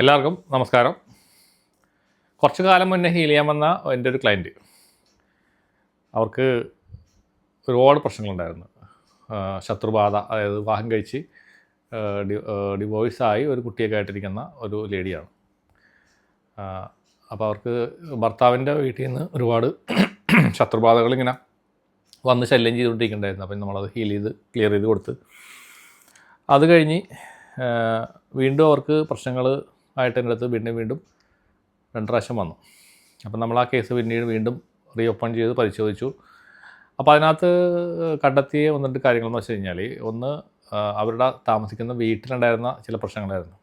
എല്ലാവർക്കും നമസ്കാരം. കുറച്ച് കാലം മുന്നേ ഹീൽ ചെയ്യാൻ വന്ന എൻ്റെ ഒരു ക്ലയൻറ്റ്, അവർക്ക് ഒരുപാട് പ്രശ്നങ്ങളുണ്ടായിരുന്നു. ശത്രുബാധ, അതായത് വിവാഹം കഴിച്ച് ഡിവോഴ്സായി ഒരു കുട്ടിയൊക്കെ ആയിട്ടിരിക്കുന്ന ഒരു ലേഡിയാണ്. അപ്പോൾ അവർക്ക് ഭർത്താവിൻ്റെ വീട്ടിൽ നിന്ന് ഒരുപാട് ശത്രുബാധകളിങ്ങനെ വന്ന് ശല്യം ചെയ്തുകൊണ്ടിരിക്കുന്നുണ്ടായിരുന്നു. അപ്പം നമ്മളത് ഹീൽ ചെയ്ത് ക്ലിയർ ചെയ്ത് കൊടുത്ത് അത് കഴിഞ്ഞ് വീണ്ടും അവർക്ക് പ്രശ്നങ്ങൾ ആയിട്ട് എൻ്റെ അടുത്ത് വീണ്ടും 2 പ്രാവശ്യം വന്നു. അപ്പം നമ്മൾ ആ കേസ് പിന്നീട് വീണ്ടും റീ ഓപ്പൺ ചെയ്ത് പരിശോധിച്ചു. അപ്പോൾ അതിനകത്ത് കണ്ടെത്തിയ 1-2 കാര്യങ്ങളെന്ന് വെച്ച് കഴിഞ്ഞാൽ, ഒന്ന്, അവരുടെ താമസിക്കുന്ന വീട്ടിലുണ്ടായിരുന്ന ചില പ്രശ്നങ്ങളായിരുന്നു.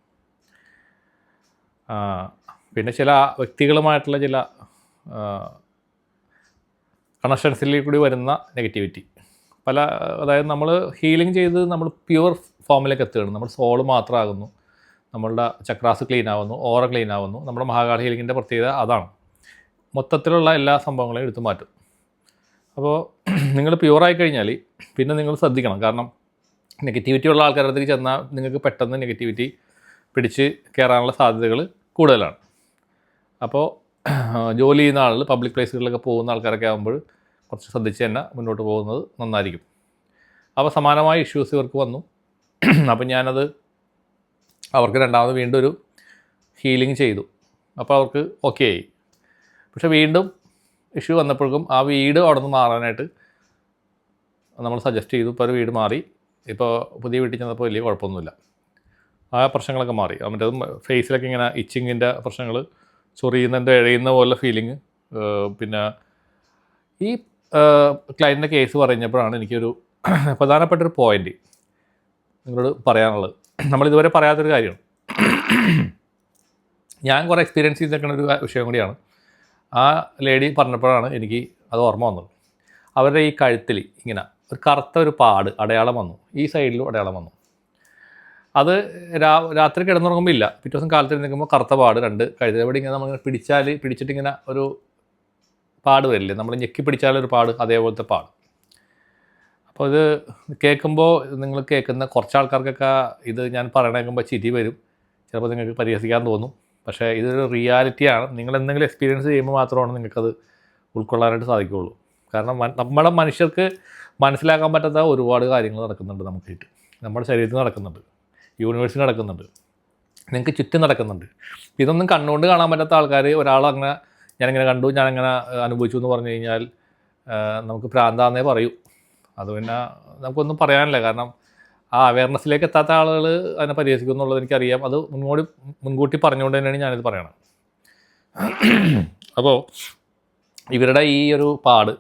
പിന്നെ ചില വ്യക്തികളുമായിട്ടുള്ള ചില കണക്ഷൻസിൽ കൂടി വരുന്ന നെഗറ്റിവിറ്റി. അതായത് നമ്മൾ ഹീലിംഗ് ചെയ്ത് നമ്മൾ പ്യുവർ ഫോമിലേക്ക് എത്തുകയാണ്. നമ്മൾ സോള് മാത്രമാകുന്നു, നമ്മളുടെ ചക്രാസ് ക്ലീൻ ആവുന്നു, ഓറ ക്ലീൻ ആവുന്നു. നമ്മുടെ മഹാകാളി ഹീലിങ്ങിൻ്റെ പ്രത്യേകത അതാണ്. മൊത്തത്തിലുള്ള എല്ലാ സംഭവങ്ങളെയും എടുത്തു മാറ്റും. അപ്പോൾ നിങ്ങൾ പ്യുവറായി കഴിഞ്ഞാൽ പിന്നെ നിങ്ങൾ ശ്രദ്ധിക്കണം. കാരണം നെഗറ്റിവിറ്റി ഉള്ള ആൾക്കാരുടെ അടുത്തേക്ക് ചെന്നാൽ നിങ്ങൾക്ക് പെട്ടെന്ന് നെഗറ്റിവിറ്റി പിടിച്ച് കയറാനുള്ള സാധ്യതകൾ കൂടുതലാണ്. അപ്പോൾ ജോലി ചെയ്യുന്ന ആളുകൾ, പബ്ലിക് പ്ലേസുകളിലൊക്കെ പോകുന്ന ആൾക്കാരൊക്കെ ആകുമ്പോൾ കുറച്ച് ശ്രദ്ധിച്ച് തന്നെ മുന്നോട്ട് പോകുന്നത് നന്നായിരിക്കും. അപ്പോൾ സമാനമായ ഇഷ്യൂസ് ഇവർക്ക് വന്നു. അപ്പം ഞാനത് അവർക്ക് രണ്ടാമത് വീണ്ടും ഒരു ഹീലിംഗ് ചെയ്തു. അപ്പോൾ അവർക്ക് ഓക്കെ ആയി. പക്ഷേ വീണ്ടും ഇഷ്യൂ വന്നപ്പോഴേക്കും ആ വീട് അവിടെ നിന്ന് മാറാനായിട്ട് നമ്മൾ സജസ്റ്റ് ചെയ്തു. ഇപ്പോൾ ഒരു വീട് മാറി. ഇപ്പോൾ പുതിയ വീട്ടിൽ ചെന്നപ്പോൾ വലിയ കുഴപ്പമൊന്നുമില്ല. ആ പ്രശ്നങ്ങളൊക്കെ മാറി. മറ്റേതും ഫേസിലൊക്കെ ഇങ്ങനെ ഇച്ചിങ്ങിൻ്റെ പ്രശ്നങ്ങൾ, ചൊറിയുന്നതിൻ്റെ ഇഴയുന്ന പോലെ ഫീലിംഗ്. പിന്നെ ഈ ക്ലയൻറ്റിൻ്റെ കേസ് പറഞ്ഞപ്പോഴാണ് എനിക്കൊരു പ്രധാനപ്പെട്ടൊരു പോയിൻ്റ് നിങ്ങളോട് പറയാനുള്ളത്. നമ്മളിതുവരെ പറയാത്തൊരു കാര്യമാണ്. ഞാൻ കുറേ എക്സ്പീരിയൻസ് ചെയ്തിരിക്കുന്ന ഒരു വിഷയം കൂടിയാണ്. ആ ലേഡി പറഞ്ഞപ്പോഴാണ് എനിക്ക് അത് ഓർമ്മ വന്നത്. അവരുടെ ഈ കഴുത്തിൽ ഇങ്ങനെ ഒരു കറുത്ത ഒരു പാട് അടയാളം വന്നു. ഈ സൈഡിലും അടയാളം വന്നു. അത് രാത്രി കിടന്നുറങ്ങുമ്പോൾ ഇല്ല, പിറ്റേ ദിവസം കാലത്ത് നിൽക്കുമ്പോൾ കറുത്ത പാട് 2 കഴുതവിടെ ഇങ്ങനെ നമ്മളിങ്ങനെ പിടിച്ചിട്ടിങ്ങനെ ഒരു പാട് വരില്ലേ, നമ്മൾ ഞെക്കി പിടിച്ചാലൊരു പാട്, അതേപോലത്തെ പാട്. അപ്പോൾ ഇത് കേൾക്കുമ്പോൾ, നിങ്ങൾ കേൾക്കുന്ന കുറച്ച് ആൾക്കാർക്കൊക്കെ ഇത് ഞാൻ പറയണേക്കുമ്പോൾ ചിരി വരും, ചിലപ്പോൾ നിങ്ങൾക്ക് പരിഹസിക്കാൻ തോന്നും. പക്ഷേ ഇതൊരു റിയാലിറ്റിയാണ്. നിങ്ങൾ എന്തെങ്കിലും എക്സ്പീരിയൻസ് ചെയ്യുമ്പോൾ മാത്രമാണ് നിങ്ങൾക്കത് ഉൾക്കൊള്ളാനായിട്ട് സാധിക്കുകയുള്ളൂ. കാരണം നമ്മളെ മനുഷ്യർക്ക് മനസ്സിലാക്കാൻ പറ്റാത്ത ഒരുപാട് കാര്യങ്ങൾ നടക്കുന്നുണ്ട് നമുക്കിട്ട്. നമ്മുടെ ശരീരത്തിൽ നടക്കുന്നുണ്ട്, യൂണിവേഴ്സിൽ നടക്കുന്നുണ്ട്, നിങ്ങൾക്ക് ചുറ്റും നടക്കുന്നുണ്ട്. ഇതൊന്നും കണ്ണുകൊണ്ട് കാണാൻ പറ്റാത്ത ആൾക്കാർ ഒരാളങ്ങനെ ഞാനിങ്ങനെ കണ്ടു, ഞാനങ്ങനെ അനുഭവിച്ചു എന്ന് പറഞ്ഞു കഴിഞ്ഞാൽ നമുക്ക് ഭ്രാന്താന്നേ പറയൂ. അത് പിന്നെ നമുക്കൊന്നും പറയാനില്ല. കാരണം ആ അവയർനെസ്സിലേക്ക് എത്താത്ത ആളുകൾ അതിനെ പരിഹസിക്കും എന്നുള്ളത് എനിക്കറിയാം. അത് മുൻകൂട്ടി പറഞ്ഞുകൊണ്ട് തന്നെയാണ് ഞാനിത് പറയണത്. അപ്പോൾ ഇവരുടെ ഈ ഒരു പാട്,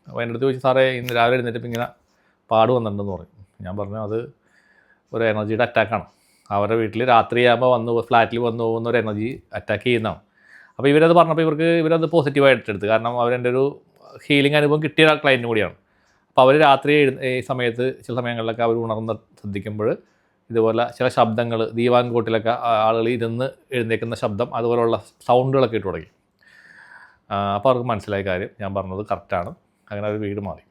അപ്പോൾ എൻ്റെ അടുത്ത് ചോദിച്ചു, സാറേ ഇന്ന് രാവിലെ എഴുന്നേറ്റപ്പോൾ ഇങ്ങനെ പാട് വന്നിട്ടുണ്ടെന്ന് പറയും. ഞാൻ പറഞ്ഞു അത് ഒരു എനർജിയുടെ അറ്റാക്കാണ്. അവരുടെ വീട്ടിൽ രാത്രിയാകുമ്പോൾ ഫ്ലാറ്റിൽ വന്നു പോകുന്ന ഒരു എനർജി അറ്റാക്ക് ചെയ്യുന്നതാണ്. അപ്പോൾ ഇവരത് പറഞ്ഞപ്പോൾ ഇവരത് പോസിറ്റീവായിട്ട് എടുത്ത്. കാരണം അവരെൻ്റെ ഒരു ഹീലിംഗ് അനുഭവം കിട്ടിയ ക്ലയൻറ്റും കൂടിയാണ്. അപ്പോൾ അവർ രാത്രി ഈ സമയത്ത് ചില സമയങ്ങളിലൊക്കെ അവർ ഉണർന്ന് ശ്രദ്ധിക്കുമ്പോൾ ഇതുപോലെ ചില ശബ്ദങ്ങൾ, ദീവാൻകോട്ടിലൊക്കെ ആളുകൾ ഇരുന്ന് എഴുന്നേൽക്കുന്ന ശബ്ദം, അതുപോലുള്ള സൗണ്ടുകളൊക്കെ ഇട്ട് തുടങ്ങി. അപ്പോൾ അവർക്ക് മനസ്സിലായ കാര്യം ഞാൻ പറഞ്ഞത് കറക്റ്റാണ്. അങ്ങനെ ഒരു വീട് മാറി.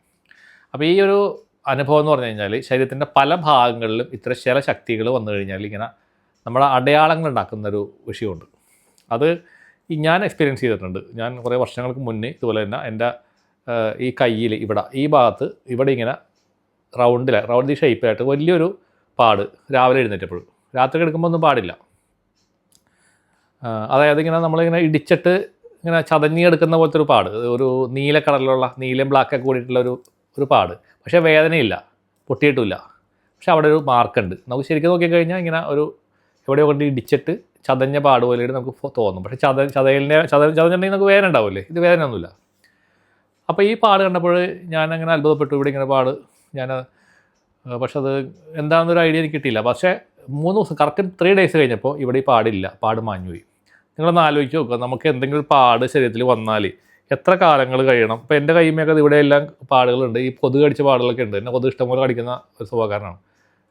അപ്പോൾ ഈ ഒരു അനുഭവം എന്ന് പറഞ്ഞു കഴിഞ്ഞാൽ ശരീരത്തിൻ്റെ പല ഭാഗങ്ങളിലും ഇത്തരം ചില ശക്തികൾ വന്നു കഴിഞ്ഞാൽ ഇങ്ങനെ നമ്മുടെ അടയാളങ്ങൾ ഉണ്ടാക്കുന്നൊരു വിഷയമുണ്ട്. അത് ഞാൻ എക്സ്പീരിയൻസ് ചെയ്തിട്ടുണ്ട്. ഞാൻ കുറേ വർഷങ്ങൾക്ക് മുന്നേ ഇതുപോലെ തന്നെ എൻ്റെ ഈ കയ്യിൽ ഈ ഭാഗത്ത് ഇവിടെ ഇങ്ങനെ റൗണ്ട് ഷേപ്പായിട്ട് വലിയൊരു പാട് രാവിലെ എഴുന്നേറ്റപ്പോഴും. രാത്രി കിടക്കുമ്പോൾ ഒന്നും പാടില്ല. അതായത് ഇങ്ങനെ നമ്മളിങ്ങനെ ഇടിച്ചിട്ട് ഇങ്ങനെ ചതഞ്ഞി എടുക്കുന്ന പോലത്തെ ഒരു പാട്, ഒരു നീല കളറിലുള്ള നീലയും ബ്ലാക്കൊക്കെ കൂടിയിട്ടുള്ള ഒരു പാട്. പക്ഷേ വേദനയില്ല, പൊട്ടിയിട്ടുമില്ല. പക്ഷെ അവിടെ ഒരു മാർക്കുണ്ട്. നമുക്ക് ശരിക്കും നോക്കിക്കഴിഞ്ഞാൽ ഇങ്ങനെ ഒരു എവിടെയോ കൊണ്ട് ഇടിച്ചിട്ട് ചതഞ്ഞ പാട് പോലെയാണ് നമുക്ക് തോന്നും. പക്ഷേ ചതഞ്ഞിട്ടുണ്ടെങ്കിൽ നമുക്ക് വേദന ഉണ്ടാവില്ലേ? ഇത് വേദനയൊന്നുമില്ല. അപ്പോൾ ഈ പാട് കണ്ടപ്പോൾ ഞാനങ്ങനെ അത്ഭുതപ്പെട്ടു. ഇവിടെ ഇങ്ങനെ പാട് പക്ഷെ അത് എന്താണെന്നൊരു ഐഡിയ എനിക്ക് കിട്ടിയില്ല. പക്ഷേ 3 ദിവസം കറക്റ്റ് 3 days കഴിഞ്ഞപ്പോൾ ഇവിടെ ഈ പാടില്ല, പാട് മാഞ്ഞുപോയി. നിങ്ങളൊന്ന് ആലോചിച്ച് നോക്കുക, നമുക്ക് എന്തെങ്കിലും ഒരു പാട് ശരീരത്തിൽ വന്നാൽ എത്ര കാലങ്ങൾ കഴിയണം? ഇപ്പോൾ എൻ്റെ കൈമയൊക്കെ ഇവിടെ എല്ലാം പാടുകളുണ്ട്. ഈ കൊതുക് കടിച്ച പാടുകളൊക്കെ ഉണ്ട്. എന്നെ കൊതുക് ഇഷ്ടംപോലെ കടിക്കുന്ന ഒരു സ്വഭാവക്കാരനാണ്.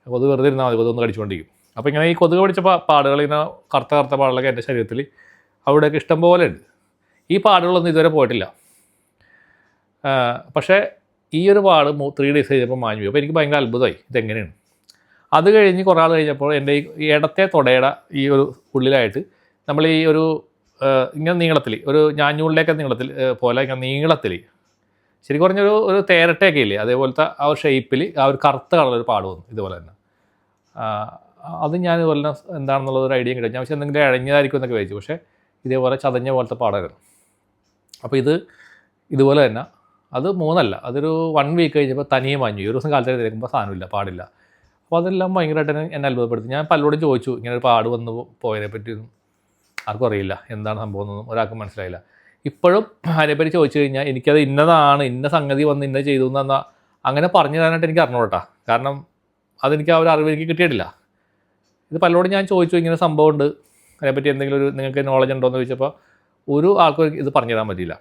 കൊതുക് വെറുതെ ഇരുന്നാൽ മതി, കൊതുകൊന്ന് കടിച്ചുകൊണ്ടിരിക്കും. അപ്പോൾ ഇങ്ങനെ ഈ കൊതുക് പിടിച്ച പാടുകൾ, ഇങ്ങനെ കറുത്ത പാടുകളൊക്കെ എൻ്റെ ശരീരത്തിൽ അവിടെയൊക്കെ ഇഷ്ടംപോലെ ഉണ്ട്. ഈ പാടുകളൊന്നും ഇതുവരെ പോയിട്ടില്ല. പക്ഷേ ഈ ഒരു പാട് 3 days കഴിഞ്ഞപ്പോൾ മാഞ്ഞു പോയി. അപ്പോൾ എനിക്ക് ഭയങ്കര അത്ഭുതമായി, ഇതെങ്ങനെയാണ്. അത് കഴിഞ്ഞ് കുറേ ആൾ കഴിഞ്ഞപ്പോൾ എൻ്റെ ഈ ഇടത്തെ തുടയുടെ ഈ ഒരു ഉള്ളിലായിട്ട് നമ്മൾ ഈ ഒരു ഇങ്ങനെ നീളത്തിൽ ഒരു ഞാഞ്ഞൂളിലേക്ക് നീളത്തിൽ പോലെ ഇങ്ങനെ നീളത്തിൽ ശരിക്കും പറഞ്ഞൊരു തേരട്ടയൊക്കെ ഇല്ലേ, അതേപോലത്തെ ആ ഒരു ഷേപ്പിൽ ആ ഒരു കറുത്ത കളറൊരു പാട് വന്നു ഇതുപോലെ തന്നെ. അത് ഞാൻ ഇതുപോലെ തന്നെ എന്താണെന്നുള്ളൊരു ഐഡിയ കിട്ടും. ഞാൻ പക്ഷേ എന്തെങ്കിലും ഇഴഞ്ഞതായിരിക്കും എന്നൊക്കെ വിചാരിച്ചു. പക്ഷേ ഇതേപോലെ ചതഞ്ഞ പോലത്തെ പാടായിരുന്നു. അപ്പോൾ ഇതുപോലെ തന്നെ അത് 3 അല്ല, അതൊരു 1 വീക്ക് കഴിഞ്ഞപ്പോൾ തനിയെ മാഞ്ഞു. ഒരു ദിവസം കാലത്ത് തിരക്കുമ്പോൾ സാധനമില്ല, പാടില്ല. അപ്പോൾ അതെല്ലാം ഭയങ്കരമായിട്ട് എന്നെ അത്ഭുതപ്പെടുത്തി. ഞാൻ പലരോടും ചോദിച്ചു ഇങ്ങനെ ഒരു പാട് വന്ന് പോയതിനെ പറ്റിയൊന്നും ആർക്കും അറിയില്ല, എന്താണ് സംഭവം എന്നൊന്നും ഒരാൾക്കും മനസ്സിലായില്ല. ഇപ്പോഴും അതിനെപ്പറ്റി ചോദിച്ചു കഴിഞ്ഞാൽ എനിക്കത് ഇന്നതാണ്, ഇന്ന സംഗതി വന്ന് ഇന്ന ചെയ്തു എന്നാൽ അങ്ങനെ പറഞ്ഞു തരാനായിട്ട് എനിക്ക് അറിഞ്ഞൂടാ. കാരണം അതെനിക്ക് ആ ഒരു അറിവ് എനിക്ക് കിട്ടിയിട്ടില്ല. ഇത് പലരോടും ഞാൻ ചോദിച്ചു ഇങ്ങനെ സംഭവമുണ്ട്, അതിനെപ്പറ്റി എന്തെങ്കിലും ഒരു നിങ്ങൾക്ക് നോളജ് ഉണ്ടോ എന്ന് ചോദിച്ചപ്പോൾ ഒരു ആൾക്കും ഇത് പറഞ്ഞു തരാൻ പറ്റിയില്ല.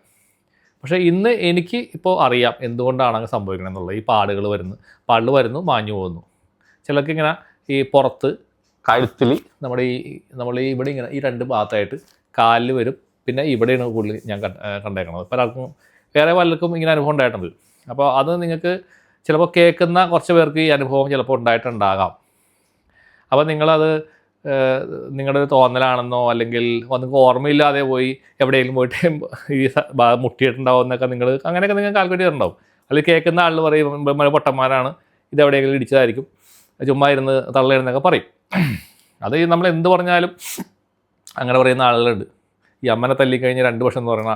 പക്ഷേ ഇന്ന് എനിക്ക് ഇപ്പോൾ അറിയാം എന്തുകൊണ്ടാണ് അങ്ങനെ സംഭവിക്കണം എന്നുള്ളത്. ഈ പാടുകൾ വരുന്നു മാഞ്ഞു പോകുന്നു. ചിലർക്ക് ഇങ്ങനെ ഈ പുറത്ത് കഴുത്തിൽ നമ്മൾ ഇവിടെ ഇങ്ങനെ ഈ 2 ഭാഗത്തായിട്ട് കാലിൽ വരും, പിന്നെ ഇവിടെയാണ് കൂടുതൽ ഞാൻ കണ്ടേക്കണത്. പലർക്കും പലർക്കും ഇങ്ങനെ അനുഭവം ഉണ്ടായിട്ടുണ്ട്. അപ്പോൾ അത് നിങ്ങൾക്ക് ചിലപ്പോൾ കേൾക്കുന്ന കുറച്ച് പേർക്ക് ഈ അനുഭവം ചിലപ്പോൾ ഉണ്ടായിട്ടുണ്ടാകാം. അപ്പോൾ നിങ്ങളത് നിങ്ങളുടെ ഒരു തോന്നലാണെന്നോ അല്ലെങ്കിൽ നിങ്ങൾക്ക് ഓർമ്മയില്ലാതെ പോയി എവിടെയെങ്കിലും പോയിട്ട് ഈ മുട്ടിയിട്ടുണ്ടാവും എന്നൊക്കെ അങ്ങനെയൊക്കെ നിങ്ങൾ കാൽക്കുലേറ്റ് ചെയ്തിട്ടുണ്ടാവും. അല്ലെങ്കിൽ കേൾക്കുന്ന ആൾ പറയും പൊട്ടന്മാരാണ്, ഇതെവിടെയെങ്കിലും ഇടിച്ചതായിരിക്കും, ചുമ്മാ ഇരുന്ന് തള്ളയിരുന്നൊക്കെ പറയും. അത് നമ്മൾ എന്ത് പറഞ്ഞാലും അങ്ങനെ പറയുന്ന ആളുകളുണ്ട്. ഈ അമ്മനെ തല്ലിക്കഴിഞ്ഞ് 2 വർഷം എന്ന് പറയുന്ന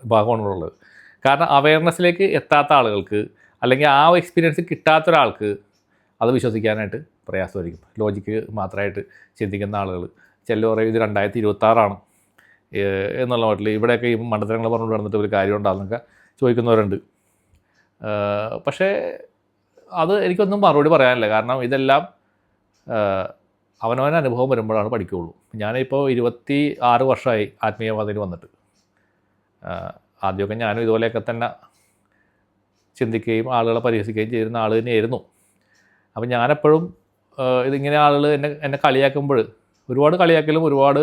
ഭാഗമാണുള്ളത്. കാരണം അവയർനെസ്സിലേക്ക് എത്താത്ത ആളുകൾക്ക് അല്ലെങ്കിൽ ആ എക്സ്പീരിയൻസ് കിട്ടാത്തൊരാൾക്ക് അത് വിശ്വസിക്കാനായിട്ട് പ്രയാസമായിരിക്കും. ലോജിക്ക് മാത്രമായിട്ട് ചിന്തിക്കുന്ന ആളുകൾ ചില പറയും ഇത് 2026 എന്നുള്ള മട്ടിൽ ഇവിടെയൊക്കെ ഈ മണ്ടത്തരങ്ങൾ പറഞ്ഞുകൊണ്ട് നടന്നിട്ട് ഒരു കാര്യം ഉണ്ടാകുന്നൊക്കെ ചോദിക്കുന്നവരുണ്ട്. പക്ഷേ അത് എനിക്കൊന്നും മറുപടി പറയാനില്ല. കാരണം ഇതെല്ലാം അവനവൻ്റെ അനുഭവം വരുമ്പോഴാണ് പഠിക്കുകയുള്ളൂ. ഞാനിപ്പോൾ 26 വർഷമായി ആത്മീയവാദത്തിൽ വന്നിട്ട്. ആദ്യമൊക്കെ ഞാനും ഇതുപോലെയൊക്കെ തന്നെ ചിന്തിക്കുകയും ആളുകളെ പരിഹസിക്കുകയും ചെയ്യുന്ന ആൾ തന്നെയായിരുന്നു. അപ്പം ഞാനെപ്പോഴും ഇതിങ്ങനെ ആളുകൾ എന്നെ കളിയാക്കുമ്പോൾ ഒരുപാട് കളിയാക്കലും ഒരുപാട്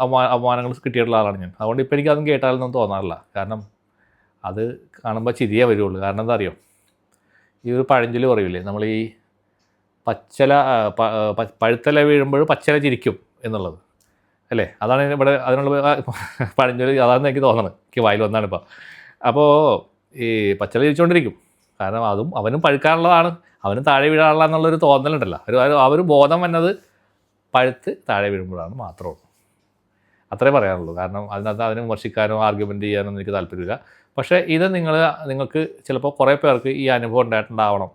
അപമാനങ്ങൾ കിട്ടിയിട്ടുള്ള ആളാണ് ഞാൻ. അതുകൊണ്ട് ഇപ്പോൾ എനിക്കതും കേട്ടാലൊന്നും തോന്നാറില്ല. കാരണം അത് കാണുമ്പോൾ ചിരിയേ വരുള്ളൂ. കാരണം എന്താ അറിയോ, ഈ ഒരു പഴഞ്ചൊല്ല് പറയില്ലേ, നമ്മൾ ഈ പഴുത്തല വീഴുമ്പോൾ പച്ചല ചിരിക്കും എന്നുള്ളത് അല്ലേ, അതാണ് ഇവിടെ അതിനുള്ള പഴഞ്ചൊല്ല്. അതാണെന്ന് എനിക്ക് തോന്നണം, എനിക്ക് വായിൽ വന്നാണ് ഇപ്പോൾ. അപ്പോൾ ഈ പച്ചല ചിരിച്ചുകൊണ്ടിരിക്കും. കാരണം അവനും പഴുക്കാനുള്ളതാണ്, അവനും താഴെ വീഴാനുള്ള എന്നുള്ളൊരു തോന്നലുണ്ടല്ലോ. ഒരു ബോധം വന്നത് പഴുത്ത് താഴെ വീഴുമ്പോഴാണ് മാത്രമേ. അത്രേ പറയാനുള്ളൂ. കാരണം അതിനെ വിമർശിക്കാനോ ആർഗ്യുമെൻ്റ് ചെയ്യാനോ എനിക്ക് താല്പര്യമില്ല. പക്ഷേ ഇത് നിങ്ങൾക്ക് ചിലപ്പോൾ കുറേ പേർക്ക് ഈ അനുഭവം ഉണ്ടായിട്ടുണ്ടാവണം.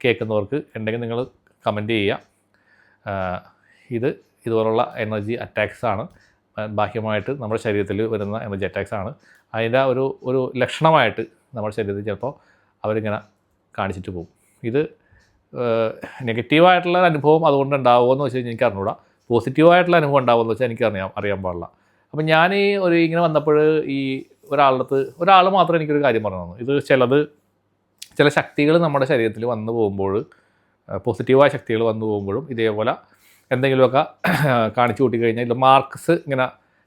കേൾക്കുന്നവർക്ക് ഉണ്ടെങ്കിൽ നിങ്ങൾ കമൻറ്റ് ചെയ്യുക. ഇതുപോലുള്ള എനർജി അറ്റാക്സ് ആണ്, ബാഹ്യമായിട്ട് നമ്മുടെ ശരീരത്തിൽ വരുന്ന എനർജി അറ്റാക്സ് ആണ്. അതിൻ്റെ ഒരു ലക്ഷണമായിട്ട് നമ്മുടെ ശരീരത്തിൽ ചിലപ്പോൾ അവരിങ്ങനെ കാണിച്ചിട്ട് പോകും. ഇത് നെഗറ്റീവായിട്ടുള്ള അനുഭവം അതുകൊണ്ട് ഉണ്ടാവുമോ എന്ന് വെച്ച് കഴിഞ്ഞാൽ എനിക്ക് അറിഞ്ഞൂടാ. പോസിറ്റീവായിട്ടുള്ള അനുഭവം ഉണ്ടാവുമെന്ന് വെച്ചാൽ എനിക്ക് അറിയാൻ പാടില്ല. അപ്പം ഞാൻ ഇങ്ങനെ വന്നപ്പോൾ ഈ ഒരാൾ മാത്രം എനിക്കൊരു കാര്യം പറഞ്ഞു തന്നു. ഇത് ചില ശക്തികൾ നമ്മുടെ ശരീരത്തിൽ വന്നു പോകുമ്പോൾ, പോസിറ്റീവായ ശക്തികൾ വന്നു പോകുമ്പോഴും ഇതേപോലെ എന്തെങ്കിലുമൊക്കെ കാണിച്ചു കൂട്ടിക്കഴിഞ്ഞാൽ ഇത് മാർക്സ് ഇങ്ങനെ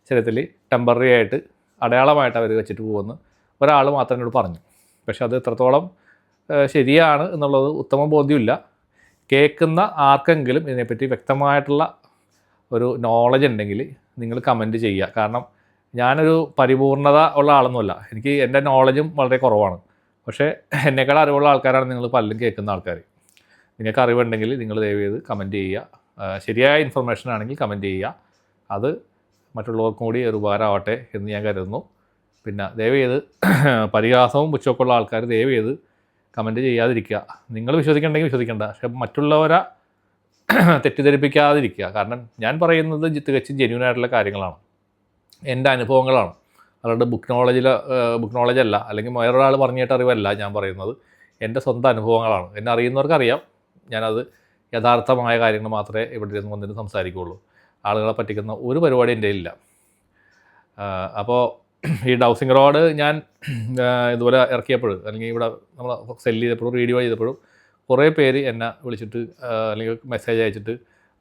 ശരീരത്തിൽ ടെമ്പററി ആയിട്ട് അടയാളമായിട്ട് അവർ വെച്ചിട്ട് പോകുമെന്ന് ഒരാൾ മാത്രം എന്നോട് പറഞ്ഞു. പക്ഷെ അത് എത്രത്തോളം ശരിയാണ് എന്നുള്ളത് ഉത്തമ ബോധ്യമില്ല. കേൾക്കുന്ന ആർക്കെങ്കിലും ഇതിനെപ്പറ്റി വ്യക്തമായിട്ടുള്ള ഒരു നോളജ് ഉണ്ടെങ്കിൽ നിങ്ങൾ കമൻറ്റ് ചെയ്യുക. കാരണം ഞാനൊരു പരിപൂർണത ഉള്ള ആളൊന്നുമല്ല, എൻ്റെ നോളജും വളരെ കുറവാണ്. പക്ഷേ എന്നേക്കാൾ അറിവുള്ള ആൾക്കാരാണ് നിങ്ങൾ പലരും കേൾക്കുന്ന ആൾക്കാർ. നിങ്ങൾക്ക് അറിവുണ്ടെങ്കിൽ നിങ്ങൾ ദയവ് ചെയ്ത് കമൻറ്റ് ചെയ്യുക. ശരിയായ ഇൻഫർമേഷൻ ആണെങ്കിൽ കമൻറ്റ് ചെയ്യുക. അത് മറ്റുള്ളവർക്കും കൂടി ഒരു ഉപകാരമാവട്ടെ എന്ന് ഞാൻ കരുതുന്നു. പിന്നെ ദയവ് ചെയ്ത് പരിഹാസവും പുച്ഛമൊക്കെ ഉള്ള ആൾക്കാർ ദയവ് ചെയ്ത് കമൻറ്റ് ചെയ്യാതിരിക്കുക. നിങ്ങൾ വിശ്വസിക്കണമെങ്കിൽ വിശ്വസിക്കേണ്ട, പക്ഷേ മറ്റുള്ളവരെ തെറ്റിദ്ധരിപ്പിക്കാതിരിക്കുക. കാരണം ഞാൻ പറയുന്നത് തികച്ചും ജെന്യൂനായിട്ടുള്ള കാര്യങ്ങളാണ്, എൻ്റെ അനുഭവങ്ങളാണ്. അതുകൊണ്ട് ബുക്ക് നോളജല്ല, അല്ലെങ്കിൽ വേറൊരാൾ പറഞ്ഞിട്ട് അറിവല്ല ഞാൻ പറയുന്നത്. എൻ്റെ സ്വന്തം അനുഭവങ്ങളാണ്. എന്നെ അറിയുന്നവർക്കറിയാം ഞാനത് യഥാർത്ഥമായ കാര്യങ്ങൾ മാത്രമേ ഇവിടെ ഇരുന്ന് വന്നിട്ട് സംസാരിക്കുകയുള്ളൂ. ആളുകളെ പറ്റിക്കുന്ന ഒരു പരിപാടി എൻ്റെ ഇല്ല. അപ്പോൾ ഈ ഡൗസിങ് റോഡ് ഞാൻ ഇതുപോലെ ഇറക്കിയപ്പോഴും അല്ലെങ്കിൽ ഇവിടെ നമ്മൾ സെല്ല് ചെയ്തപ്പോഴും റീഡിയോ ചെയ്തപ്പോഴും കുറേ പേര് എന്നെ വിളിച്ചിട്ട് അല്ലെങ്കിൽ മെസ്സേജ് അയച്ചിട്ട്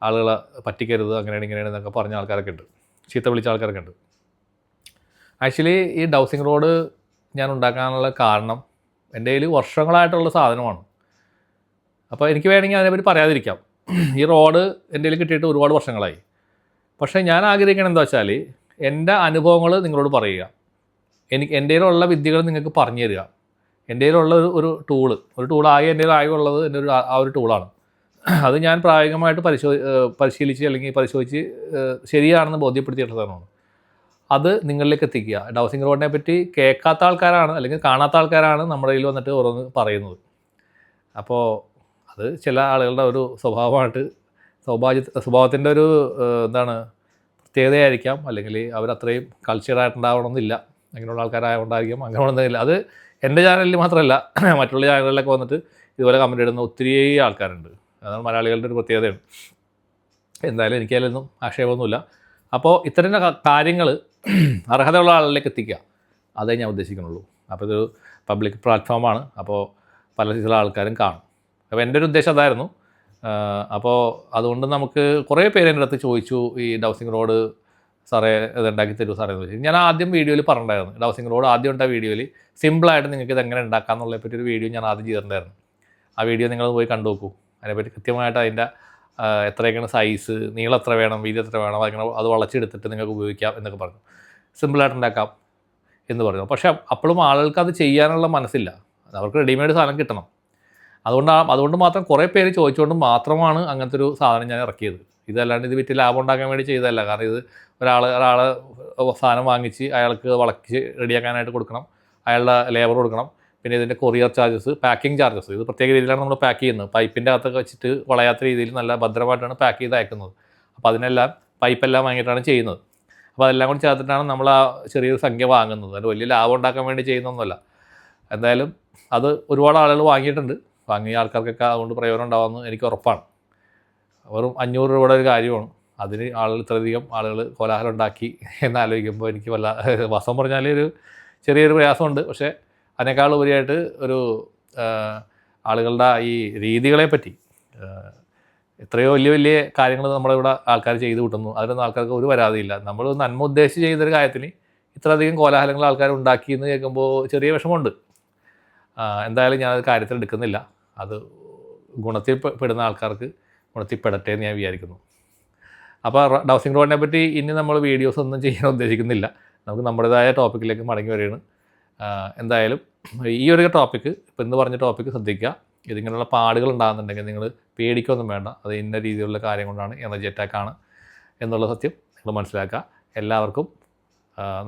ആളുകളെ പറ്റിക്കരുത് അങ്ങനെയാണ് ഇങ്ങനെയാണ് എന്നൊക്കെ പറഞ്ഞ ആൾക്കാരൊക്കെ ഉണ്ട്, ചീത്ത വിളിച്ച ആൾക്കാരൊക്കെ ഉണ്ട്. ആക്ച്വലി ഈ ഡൗസിങ് റോഡ് ഞാൻ ഉണ്ടാക്കാനുള്ള കാരണം എൻ്റെ കയ്യിൽ വർഷങ്ങളായിട്ടുള്ള സാധനമാണ്. അപ്പോൾ എനിക്ക് വേണമെങ്കിൽ അതിനെപ്പറ്റി പറയാതിരിക്കാം. ഈ റോഡ് എൻ്റെ കയ്യിൽ കിട്ടിയിട്ട് ഒരുപാട് വർഷങ്ങളായി. പക്ഷേ ഞാൻ ആഗ്രഹിക്കുന്നത് എന്താ വെച്ചാൽ എൻ്റെ അനുഭവങ്ങൾ നിങ്ങളോട് പറയുക, എൻ്റെ കയ്യിലുള്ള വിദ്യകൾ നിങ്ങൾക്ക് പറഞ്ഞു തരിക. എൻ്റെ കയ്യിലുള്ള ഒരു ടൂളായി എൻ്റെ ആയുള്ളത് എൻ്റെ ഒരു ടൂളാണ്. അത് ഞാൻ പ്രായോഗികമായിട്ട് പരിശീലിച്ച് അല്ലെങ്കിൽ പരിശോധിച്ച് ശരിയാണെന്ന് ബോധ്യപ്പെടുത്തിയിട്ടുള്ളതാണ്. അത് നിങ്ങളിലേക്ക് എത്തിക്കുക. ഡൗസിംഗ് റോഡിനെ പറ്റി കേൾക്കാത്ത ആൾക്കാരാണ് അല്ലെങ്കിൽ കാണാത്ത ആൾക്കാരാണ് നമ്മുടെ കയ്യിൽ വന്നിട്ട് ഓരോന്ന് പറയുന്നത്. അപ്പോൾ അത് ചില ആളുകളുടെ ഒരു സ്വഭാവത്തിൻ്റെ ഒരു എന്താണ് പ്രത്യേകതയായിരിക്കാം, അല്ലെങ്കിൽ അവരത്രയും കൾച്ചറായിട്ടുണ്ടാവണമെന്നില്ല, അങ്ങനെയുള്ള ആൾക്കാരായതുകൊണ്ടായിരിക്കും, അങ്ങനെ ഒന്നുമില്ല. അത് എൻ്റെ ചാനലിൽ മാത്രമല്ല മറ്റുള്ള ചാനലുകളിലൊക്കെ വന്നിട്ട് ഇതുപോലെ കമൻറ്റ് ഇടുന്ന ഒത്തിരി ആൾക്കാരുണ്ട്. അതാണ് മലയാളികളുടെ ഒരു പ്രത്യേകതയാണ്. എന്തായാലും എനിക്കതിലൊന്നും ആക്ഷേപമൊന്നുമില്ല. അപ്പോൾ ഇത്തരം കാര്യങ്ങൾ അർഹതയുള്ള ആളിലേക്ക് എത്തിക്കുക, അതേ ഞാൻ ഉദ്ദേശിക്കുന്നുള്ളൂ. അപ്പോൾ ഇതൊരു പബ്ലിക് പ്ലാറ്റ്ഫോമാണ്, അപ്പോൾ പല ചില ആൾക്കാരും കാണും. അപ്പോൾ എൻ്റെ ഒരു ഉദ്ദേശം അതായിരുന്നു. അപ്പോൾ അതുകൊണ്ട് നമുക്ക് കുറേ പേര് എൻ്റെ അടുത്ത് ചോദിച്ചു, ഈ ഡൗസിംഗ് റോഡ് സാറേ ഇതുണ്ടാക്കി തരൂ സാറേ എന്ന് ചോദിച്ചു. ഞാൻ ആദ്യം വീഡിയോയിൽ പറഞ്ഞിട്ടുണ്ടായിരുന്നു, ഡൗസിംഗ് റോഡ് ആദ്യം ഉണ്ടായ വീഡിയോയിൽ സിമ്പിളായിട്ട് നിങ്ങൾക്ക് ഇതെങ്ങനെ ഉണ്ടാക്കാം എന്നുള്ളതിനെ പറ്റി ഒരു വീഡിയോ ഞാൻ ആദ്യം ചെയ്തിട്ടുണ്ടായിരുന്നു. ആ വീഡിയോ നിങ്ങൾ പോയി കണ്ടു നോക്കൂ. അതിനെപ്പറ്റി കൃത്യമായിട്ട് അതിൻ്റെ എത്രയൊക്കെയാണ് സൈസ്, നീളം എത്ര വേണം, വീതി എത്ര വേണം, അങ്ങനെ അത് വളച്ചെടുത്തിട്ട് നിങ്ങൾക്ക് ഉപയോഗിക്കാം എന്നൊക്കെ പറഞ്ഞു. സിമ്പിളായിട്ട് ഉണ്ടാക്കാം എന്ന് പറഞ്ഞു. പക്ഷേ അപ്പോഴും ആളുകൾക്ക് അത് ചെയ്യാനുള്ള മനസ്സില്ല. അവർക്ക് റെഡിമെയ്ഡ് സാധനം കിട്ടണം. അതുകൊണ്ട് മാത്രം കുറേ പേര് ചോദിച്ചുകൊണ്ട് മാത്രമാണ് അങ്ങനത്തെ ഒരു സാധനം ഞാൻ ഇറക്കിയത്. ഇതല്ലാണ്ട് ഇത് വിറ്റ് ലാഭം ഉണ്ടാക്കാൻ വേണ്ടി ചെയ്തതല്ല. കാരണം ഇത് ഒരാളെ സാധനം വാങ്ങിച്ച് അയാൾക്ക് വളച്ച് റെഡിയാക്കാനായിട്ട് കൊടുക്കണം, അയാളുടെ ലേബർ കൊടുക്കണം, പിന്നെ ഇതിൻ്റെ കൊറിയർ ചാർജസ്, പാക്കിംഗ് ചാർജസ്. ഇത് പ്രത്യേക രീതിയിലാണ് നമ്മൾ പാക്ക് ചെയ്യുന്നത്. പൈപ്പിൻ്റെ അകത്തൊക്കെ വെച്ചിട്ട് വളയാത്ത രീതിയിൽ നല്ല ഭദ്രമായിട്ടാണ് പാക്ക് ചെയ്ത് അയക്കുന്നത്. അപ്പോൾ അതിനെല്ലാം പൈപ്പെല്ലാം വാങ്ങിയിട്ടാണ് ചെയ്യുന്നത്. അപ്പോൾ അതെല്ലാം കൂടി ചേർത്തിട്ടാണ് നമ്മൾ ആ ചെറിയൊരു സംഖ്യ വാങ്ങുന്നത്. അത് വലിയ ലാഭം ഉണ്ടാക്കാൻ വേണ്ടി ചെയ്യുന്നൊന്നുമല്ല. എന്തായാലും അത് ഒരുപാട് ആളുകൾ വാങ്ങിയിട്ടുണ്ട്. വാങ്ങിയ ആൾക്കാർക്കൊക്കെ അതുകൊണ്ട് പ്രയോജനം ഉണ്ടാകുമെന്ന് എനിക്ക് ഉറപ്പാണ്. വെറും 500 രൂപയുടെ ഒരു കാര്യമാണ്, അതിന് ഇത്രയധികം ആളുകൾ കോലാഹലം ഉണ്ടാക്കി എന്നാലോചിക്കുമ്പോൾ എനിക്ക് വാസ്തവം പറഞ്ഞാൽ ഒരു ചെറിയൊരു പ്രയാസമുണ്ട്. പക്ഷേ അതിനേക്കാൾ ഉപരിയായിട്ട് ഒരു ആളുകളുടെ ഈ രീതികളെ പറ്റി എത്രയോ വലിയ കാര്യങ്ങൾ നമ്മുടെ ഇവിടെ ആൾക്കാർ ചെയ്ത് കൂട്ടുന്നു. അതിലൊന്നും ആൾക്കാർക്ക് ഒരു പരാതിയില്ല. നമ്മൾ നന്മ ഉദ്ദേശിച്ച് ചെയ്തൊരു കാര്യത്തിന് ഇത്രയധികം കോലാഹലങ്ങൾ ആൾക്കാർ ഉണ്ടാക്കി എന്ന് കേൾക്കുമ്പോൾ ചെറിയ വിഷമമുണ്ട്. എന്തായാലും ഞാനത് കാര്യത്തിൽ എടുക്കുന്നില്ല. അത് ഗുണത്തിൽ പെടുന്ന ആൾക്കാർക്ക് ഗുണത്തിൽപ്പെടട്ടെ എന്ന് ഞാൻ വിചാരിക്കുന്നു. അപ്പോൾ ഡൗസിംഗ് റോഡിനെ പറ്റി ഇനി നമ്മൾ വീഡിയോസ് ഒന്നും ചെയ്യാൻ ഉദ്ദേശിക്കുന്നില്ല. നമുക്ക് നമ്മുടേതായ ടോപ്പിക്കിലേക്ക് മടങ്ങി വരികയാണ്. എന്തായാലും ഈ ഒരു ടോപ്പിക്ക്, ഇപ്പോൾ ഇന്ന് പറഞ്ഞ ടോപ്പിക്ക് ശ്രദ്ധിക്കുക. ഇതിങ്ങനെയുള്ള പാടുകൾ ഉണ്ടാകുന്നുണ്ടെങ്കിൽ നിങ്ങൾ പേടിക്കൊന്നും വേണ്ട. അത് ഇന്ന രീതിയിലുള്ള കാര്യം കൊണ്ടാണ്, എനർജി അറ്റാക്കാണ് എന്നുള്ള സത്യം നിങ്ങൾ മനസ്സിലാക്കുക. എല്ലാവർക്കും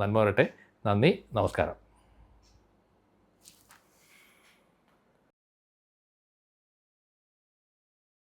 നന്മ വരട്ടെ. നന്ദി, നമസ്കാരം.